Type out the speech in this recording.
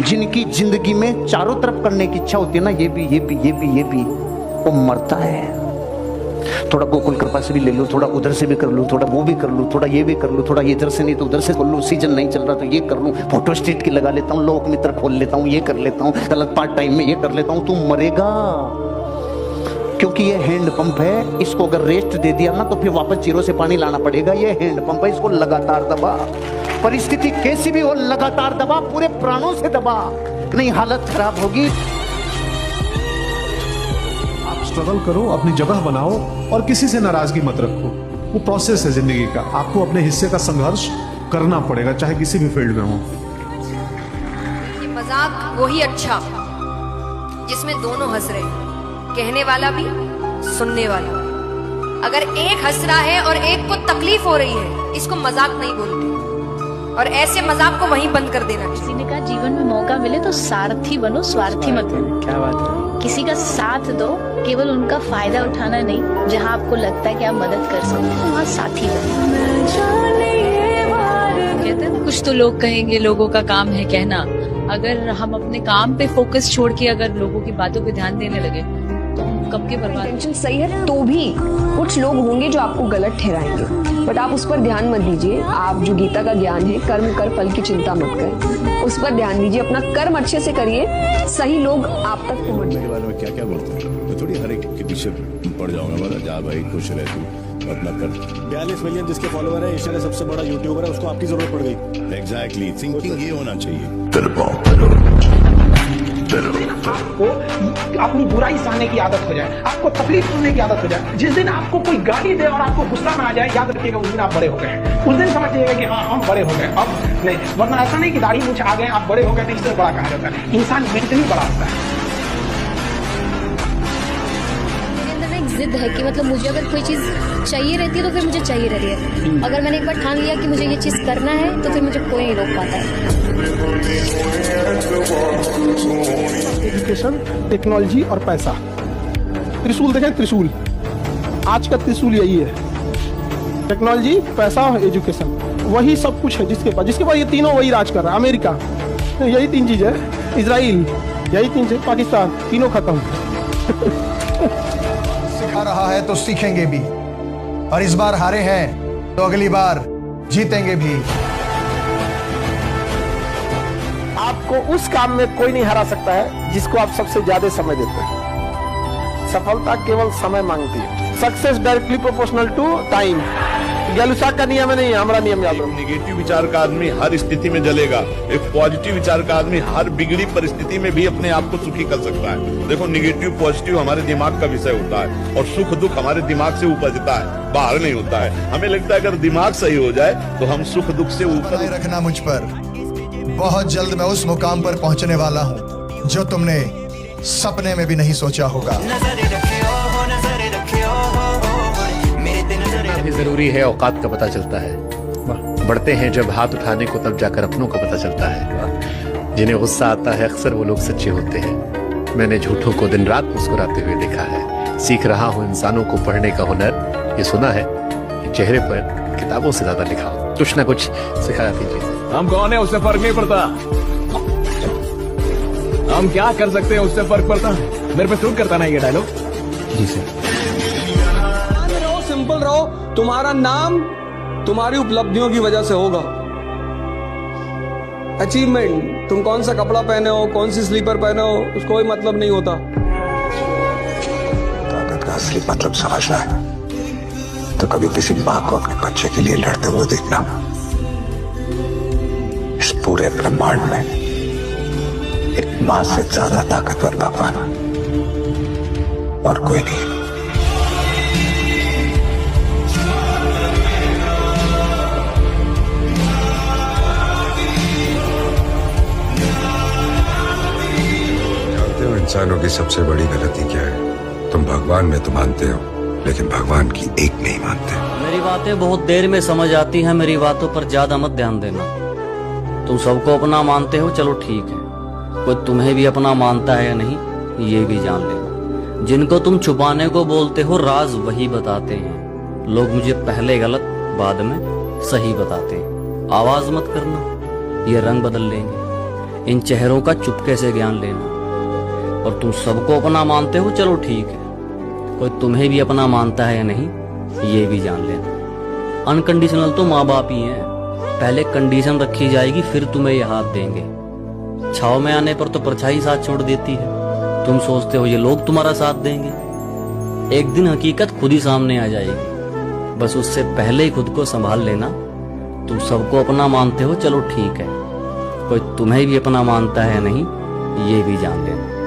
जिनकी जिंदगी में चारों तरफ करने की इच्छा होती है ना, ये भी ये भी ये भी ये भी, वो मरता है। थोड़ा गोकुल कृपा से भी ले लो, थोड़ा उधर से भी कर लो, थोड़ा वो भी कर लो, थोड़ा ये भी कर लो, थोड़ा इधर से नहीं तो उधर से कर लो, सीजन नहीं चल रहा तो ये कर लो, फोटो स्टेट की लगा लेता हूँ, लोक मित्र खोल लेता हूँ, ये कर लेता हूँ, गलत पार्ट टाइम में ये कर लेता हूँ। तू मरेगा, क्योंकि ये हैंड पंप है। इसको अगर रेस्ट दे दिया ना तो फिर वापस जीरो से पानी लाना पड़ेगा। ये हैंड पंप है, इसको लगातार दबा, परिस्थिति कैसी भी हो लगातार दबा, पूरे प्राणों से दबा, नहीं हालत खराब होगी। आप स्ट्रगल करो, अपनी जगह बनाओ और किसी से नाराजगी मत रखो। वो प्रोसेस है जिंदगी का, आपको अपने हिस्से का संघर्ष करना पड़ेगा, चाहे किसी भी फील्ड में हो। ये मजाक वही अच्छा जिसमें दोनों हंस रहे हैं, कहने वाला भी सुनने वाला। अगर एक हंस रहा है और एक को तकलीफ हो रही है, इसको मजाक नहीं बोलते, और ऐसे मजाक को वहीं बंद कर देना चाहिए। किसी ने कहा जीवन में मौका मिले तो सारथी बनो, स्वार्थी मत बनो। क्या बात है। किसी का साथ दो, केवल उनका फायदा उठाना नहीं, जहाँ आपको लगता है कि आप मदद कर सकते हो वहाँ साथी बनो। कहते हैं ना, कुछ तो लोग कहेंगे, लोगों का काम है कहना। अगर हम अपने काम पे फोकस छोड़ के अगर लोगों की बातों पे ध्यान देने लगे तो हम कब के बर्बाद। इंटेंशन सही है तो भी कुछ लोग होंगे जो आपको गलत ठहराएंगे, बट आप उस पर ध्यान मत दीजिए। आप जो गीता का ज्ञान है, कर्म कर फल की चिंता मत करें, उस पर ध्यान दीजिए। अपना कर्म अच्छे से करिए, सही लोग आप तक पहुंच। मेरे बारे में क्या क्या बोलते हैं, मैं थोड़ी हर एक के पीछे पड़ जाऊंगा। बोला जा भाई खुश रह तू अपना कर। 42 मिलियन जिसके फॉलोवर है, एशिया का सबसे बड़ा यूट्यूबर है, उसको आपकी जरूरत पड़ गई। एग्जैक्टली, थिंकिंग ये होना चाहिए। आपको अपनी बुराई सहने की आदत हो जाए, आपको तकलीफ सुनने की आदत हो जाए। जिस दिन आपको कोई गाली दे और आपको गुस्सा में आ जाए, याद रखिएगा उस दिन आप बड़े हो गए। उस दिन समझ जाइएगा कि हाँ हम बड़े हो गए अब नहीं, वरना ऐसा नहीं कि दाढ़ी मूंछ आ गए आप बड़े हो गए तो इससे बड़ा कहा जाता है। इंसान मेंटली बड़ा होता है। जिद है कि मतलब मुझे अगर कोई चीज चाहिए रहती है तो फिर मुझे चाहिए रहती है। अगर मैंने एक बार ठान लिया कि मुझे ये चीज करना है तो फिर मुझे कोई नहीं रोक पाता है। एजुकेशन, टेक्नोलॉजी और पैसा। त्रिशूल देखें, त्रिशूल आज का त्रिशूल यही है। टेक्नोलॉजी, पैसा और एजुकेशन, वही सब कुछ है जिसके पास ये तीनों वही राज कर रहा है। अमेरिका, यही तीन चीज है। इजराइल, यही तीन चीज। पाकिस्तान, तीनों खत्म। सिखा रहा है तो सीखेंगे भी, और इस बार हारे हैं तो अगली बार जीतेंगे भी। आपको उस काम में कोई नहीं हरा सकता है जिसको आप सबसे ज्यादा समय देते हैं। सफलता केवल समय मांगती है। Success directly proportional to time. Gay Lussac का नियम नहीं है, हमारा नियम याद रखो। नेगेटिव विचार का आदमी हर स्थिति में जलेगा, एक पॉजिटिव विचार का आदमी हर बिगड़ी परिस्थिति में भी अपने आप को सुखी कर सकता है। देखो, नेगेटिव पॉजिटिव हमारे दिमाग का विषय होता है, और सुख दुख हमारे दिमाग से उपजता है, बाहर नहीं होता है। हमें लगता है अगर दिमाग सही हो जाए तो हम सुख दुख से ऊपर रखना मुझ पर। बहुत जल्द मैं उस मुकाम पर पहुंचने वाला हूं जो तुमने सपने में भी नहीं सोचा होगा। भी जरूरी है, औकात का पता चलता है। बढ़ते हैं जब हाथ उठाने को तब जाकर अपनों का पता चलता है। जिन्हें गुस्सा आता है अक्सर वो लोग सच्चे होते हैं। मैंने झूठों को दिन रात मुस्कुराते हुए देखा है। सीख रहा हूँ इंसानों को पढ़ने का हुनर। ये सुना है कि चेहरे पर किताबों से ज्यादा लिखा हो। कुछ ना कुछ सिखाती चीजें। हम कौन है उससे फर्क नहीं पड़ता, हम क्या कर सकते हैं उससे फर्क पड़ता। मेरे पे सूट करता ना ये डायलॉग। जी सर। सिंपल रहो, तुम्हारा नाम तुम्हारी उपलब्धियों की वजह से होगा। अचीवमेंट, तुम कौन सा कपड़ा पहने हो, कौन सी स्लीपर पहने हो, उसको कोई मतलब नहीं होता। ताकत का असली मतलब समझना है तो कभी किसी माँ को अपने बच्चे के लिए लड़ते हुए देखना। इस पूरे ब्रह्मांड में एक माँ से ज्यादा ताकतवर भगवान और कोई नहीं। इंसानों की सबसे बड़ी गलती क्या है? तुम भगवान में तो मानते हो, लेकिन भगवान की एक नहीं मानते। मेरी बातें बहुत देर में समझ आती हैं, मेरी बातों पर ज्यादा मत ध्यान देना। तुम सबको अपना मानते हो, चलो ठीक है। कोई तुम्हें भी अपना मानता है या नहीं ये भी जान लेना। जिनको तुम छुपाने को बोलते हो राज वही बताते हैं। लोग मुझे पहले गलत बाद में सही बताते हैं। आवाज मत करना, ये रंग बदल लेंगे। इन चेहरों का चुपके से ज्ञान लेना। और तुम सबको अपना मानते हो, चलो ठीक है, कोई तुम्हें भी अपना मानता है या नहीं ये भी जान लेना। अनकंडीशनल तो माँ बाप ही हैं, पहले कंडीशन रखी जाएगी फिर तुम्हें ये हाथ देंगे। छाव में आने पर तो परछाई साथ छोड़ देती है, तुम सोचते हो ये लोग तुम्हारा साथ देंगे। एक दिन हकीकत खुद ही सामने आ जाएगी, बस उससे पहले ही खुद को संभाल लेना। तुम सबको अपना मानते हो, चलो ठीक है, कोई तुम्हें भी अपना मानता है या नहीं ये भी जान लेना।